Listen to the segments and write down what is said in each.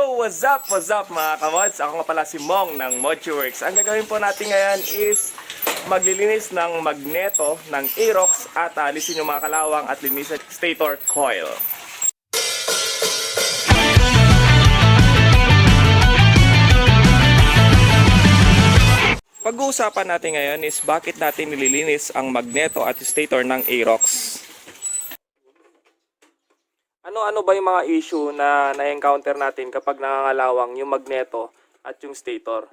So, what's up mga kamods? Ako nga pala si Mong ng ModChiWorks. Ang gagawin po natin ngayon is maglilinis ng magneto ng Aerox at alisin yung mga kalawang at linisin stator coil. Pag-uusapan natin ngayon is bakit natin nililinis ang magneto at stator ng Aerox. Ano-ano ba yung mga issue na na-encounter natin kapag nangangalawang yung magneto at yung stator?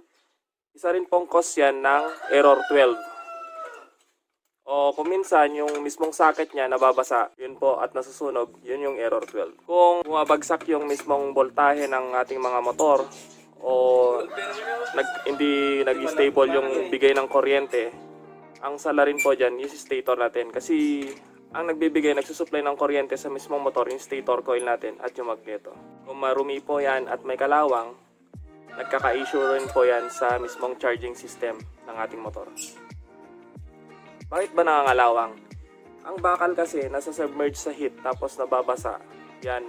Isa rin pong cause yan ng error 12. O kung minsan yung mismong socket niya nababasa, yun po at nasusunog, yun yung error 12. Kung bumabagsak yung mismong voltahe ng ating mga motor o hindi nag-stable yung bigay ng kuryente, ang sala rin po dyan is stator natin kasi ang nagbibigay, nagsusupply ng kuryente sa mismong motor, yung stator coil natin at yung magneto. Kung marumi po yan at may kalawang, nagkaka-issue rin po yan sa mismong charging system ng ating motor. Bakit ba nangangalawang? Ang bakal kasi nasa submerge sa heat tapos nababasa. Yan,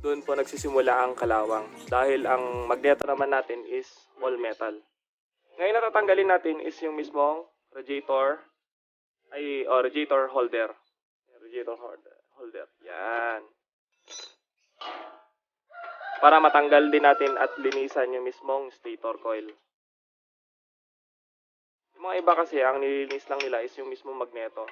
doon po nagsisimula ang kalawang. Dahil ang magneto naman natin is all metal. Ngayon natatanggalin natin is yung mismong radiator holder. Radiator holder. Yan. Para matanggal din natin at linisan yung mismong stator coil. Yung mga iba kasi, ang nililinis lang nila is yung mismong magneto.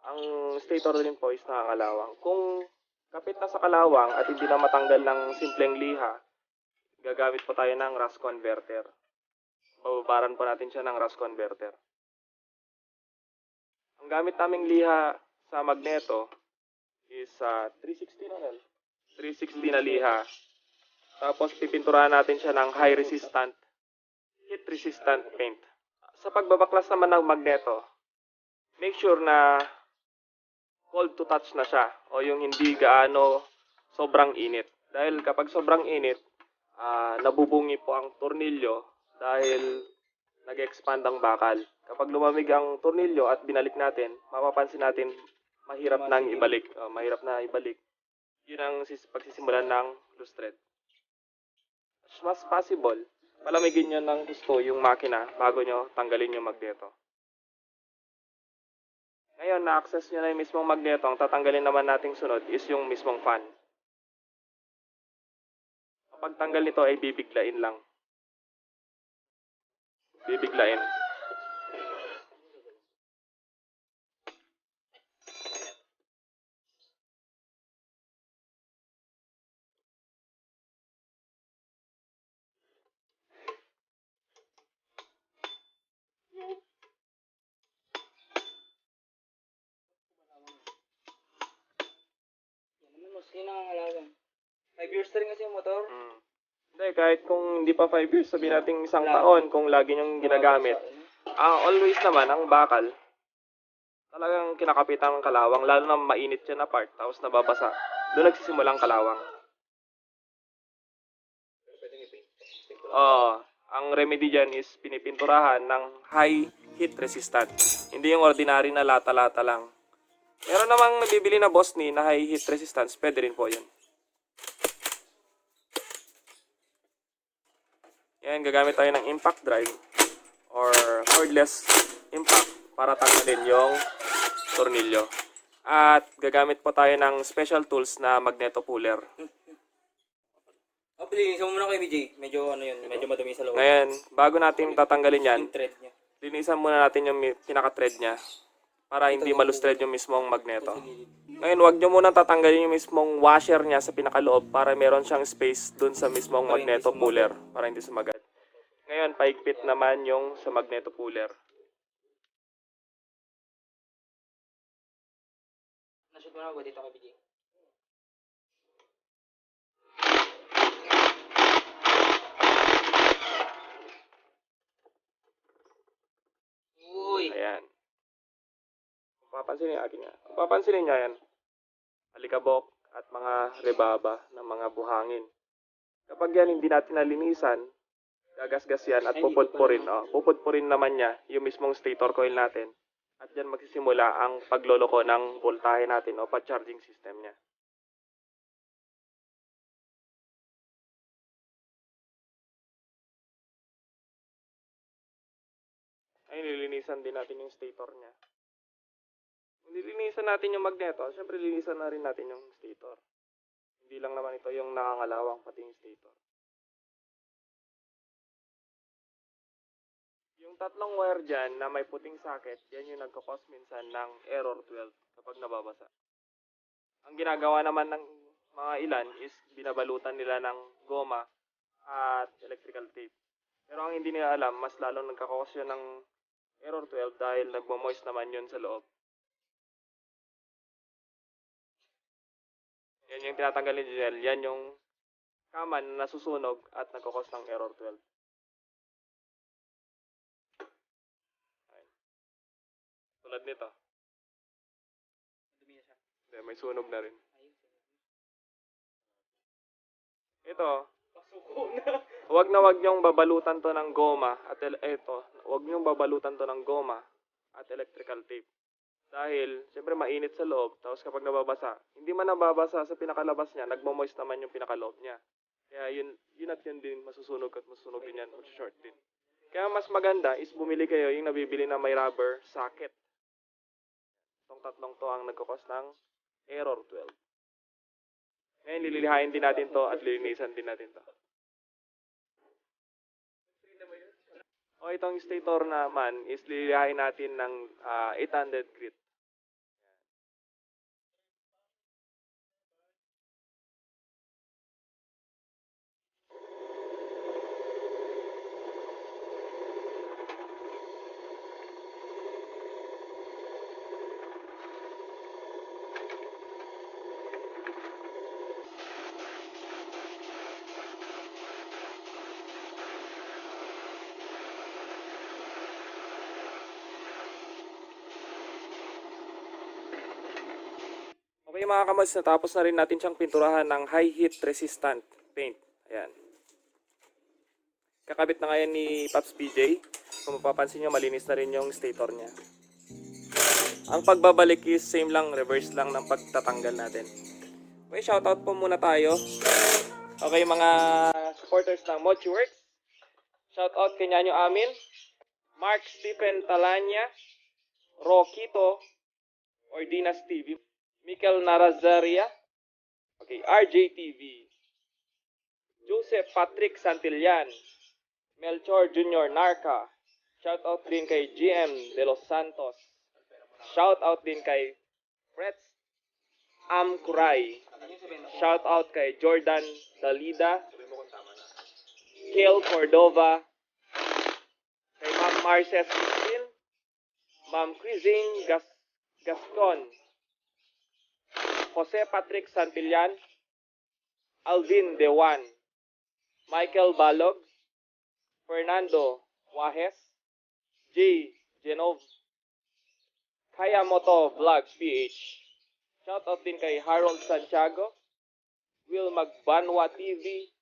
Ang stator din po is nakakalawang. Kung kapit na sa kalawang at hindi na matanggal ng simpleng liha, gagamit po tayo ng rust converter. Bababaran po natin siya ng rust converter. Ang gamit naming liha sa magneto is 360 na lang. 360 na liha. Tapos pipinturahan natin siya ng high resistant, heat resistant paint. Sa pagbabaklas naman ng magneto, make sure na cold to touch na siya o yung hindi gaano sobrang init. Dahil kapag sobrang init, nabubungi po ang tornilyo dahil nag-expand ang bakal. Kapag lumamig ang tornilyo at binalik natin, mapapansin natin mahirap nang ibalik. Mahirap na ibalik. Yun ang pagsisimulan ng loose thread. As much possible, palamigin nyo ng gusto yung makina bago nyo tanggalin yung magneto. Ngayon, na-access nyo na yung mismong magneto. Ang tatanggalin naman nating sunod is yung mismong fan. Kapag tanggal nito ay bibiglain lang. Bibiglain. Sino nangangalawang? 5 years na rin kasi yung motor. Hindi, kahit kung hindi pa 5 years, sabihin natin isang taon kung lagi nyong ginagamit. Always naman, ang bakal, talagang kinakapitan ng kalawang, lalo na mainit siya na part, tapos nababasa. Doon nagsisimula ang kalawang. Ang remedy dyan is pinipinturahan ng high heat resistant. Hindi yung ordinary na lata-lata lang. Meron namang nabibili na boss ni na high heat resistance, pwede rin po yun. Yan, gagamit tayo ng impact drive or cordless impact para tanggalin yung tornilyo. At gagamit po tayo ng special tools na magneto puller. Linisin mo muna kay BJ. Medyo ano yun, medyo madumi sa loob. Ngayon, bago natin tatanggalin yan, Yung thread niya. linisan muna natin yung pinaka-thread niya para hindi malus-thread yung mismong magneto. Ngayon, huwag nyo muna tatanggalin yung mismong washer niya sa pinakaloob para meron siyang space dun sa mismong magneto puller para hindi sumagat. Ngayon, paigpit naman yung sa magneto puller. Nashoot mo na ba dito kay BJ? Uy! Ayan. Papansinin akin niya. Papansinin niya yan. Alikabok at mga rebaba ng mga buhangin. Kapag yan hindi natin nalinisan, gagasgas yan at pupudpurin. Pupudpurin naman niya yung mismong stator coil natin. At dyan magsisimula ang pagloloko ng voltahe natin o pa-charging system niya. Ay, nililinisan din natin yung stator niya. Kung nililinisan natin yung magneto, syempre linisan na rin natin yung stator. Hindi lang naman ito yung nakangalawang, pati yung stator. Yung tatlong wire dyan na may puting socket, yan yung nagkakos minsan ng error 12 kapag nababasa. Ang ginagawa naman ng mga ilan is binabalutan nila ng goma at electrical tape. Pero ang hindi nila alam, mas lalong nagkakos yun ng error 12 dahil nagmo-moist naman yun sa loob. Yan yung tinatanggal ni Giselle. Yan yung kaman na nasusunog at nagkakos ng error 12. Ayan. Tulad nito. Dumi na siya. Hindi, may sunog na rin. Ayun. Ito, Pasuko na. wag niyong babalutan to ng goma at wag niyong babalutan to ng goma at electrical tape. Dahil, siyempre mainit sa loob, tapos kapag nababasa, hindi man nababasa sa pinakalabas niya, nagmo-moist naman yung pinakaloob niya. Kaya yun at yun din, masusunog at masusunog din yan, short din. Kaya mas maganda is bumili kayo yung nabibili na may rubber socket. Itong tatlong to ang nagkakos ng error 12. Ngayon, lililihain din natin to at lilinisan din natin to. O itong stator naman is lilihain natin ng 800 grit. Okay mga kamads, natapos na rin natin siyang pinturahan ng high heat resistant paint. Ayan. Kakabit na ngayon ni Pops PJ. Kung mapapansin nyo, malinis na rin yung stator niya. Ang pagbabalik is same lang, reverse lang ng pagtatanggal natin. Okay, shoutout po muna tayo. Okay, mga supporters ng MochiWorks. Shoutout kay Nyanyo Amin, Mark Stephen Talanya, Rokito, Ordinas TV, Mikel Narazaria, okay, RJTV, Joseph Patrick Santillan, Melchor Jr. Narca, shoutout din kay GM De Los Santos, shoutout din kay Frets Amkuray, shoutout kay Jordan Dalida, Kale Cordova, kay Ma'am Marces Cristin, Ma'am Crizing Gascon, Jose Patrick Santillan, Alvin Dewan, Michael Balog, Fernando Wajes, J. Genov, Kayamoto Vlog PH. Shoutout din kay Harold Santiago, Will Magbanwa TV,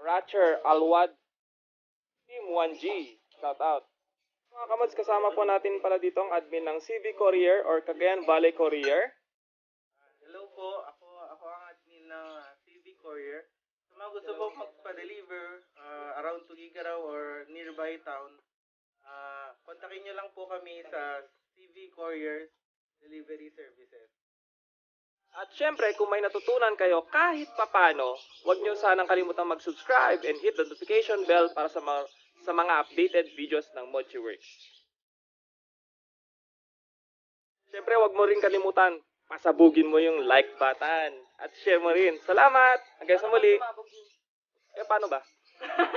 Ratcher Alwad, Team 1G. Shoutout. Mga kamads, kasama po natin pala dito ang admin ng CV Courier or Cagayan Valley Courier. Hello po, ako ang admin ng CV Courier. Sa mga gusto po magpa-deliver around Tugigaraw or nearby town, kontakin nyo lang po kami sa CV Courier Delivery Services. At syempre, kung may natutunan kayo kahit papano, huwag nyo sanang kalimutang mag-subscribe and hit the notification bell para sa mga updated videos ng MochiWorks. Syempre, huwag mo rin kalimutan, pasabugin mo yung like button at share mo rin. Salamat! Hanggang sa muli. Eh, paano ba?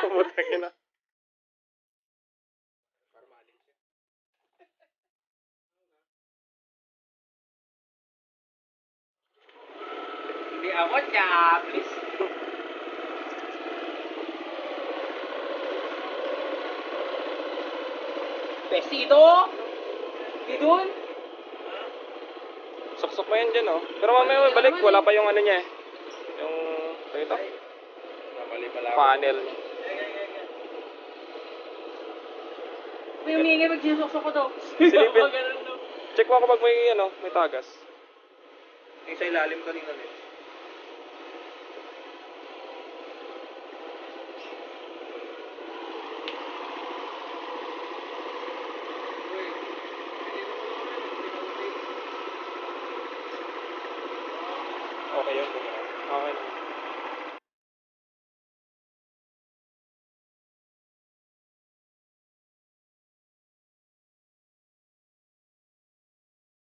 Pumutangin na. Hindi ako siya, please. Besito! Di dun? Suksok mo yan dyan, oh. Pero mamaya may balik, wala pa yung ano niya eh. Yung, ito, Mali pala panel. May humingi, magsinuksok ko to. Silipin. Ganun, no? Check mo kapag may, may tagas. Yung sa ilalim kanina din. Okay yun. Okay.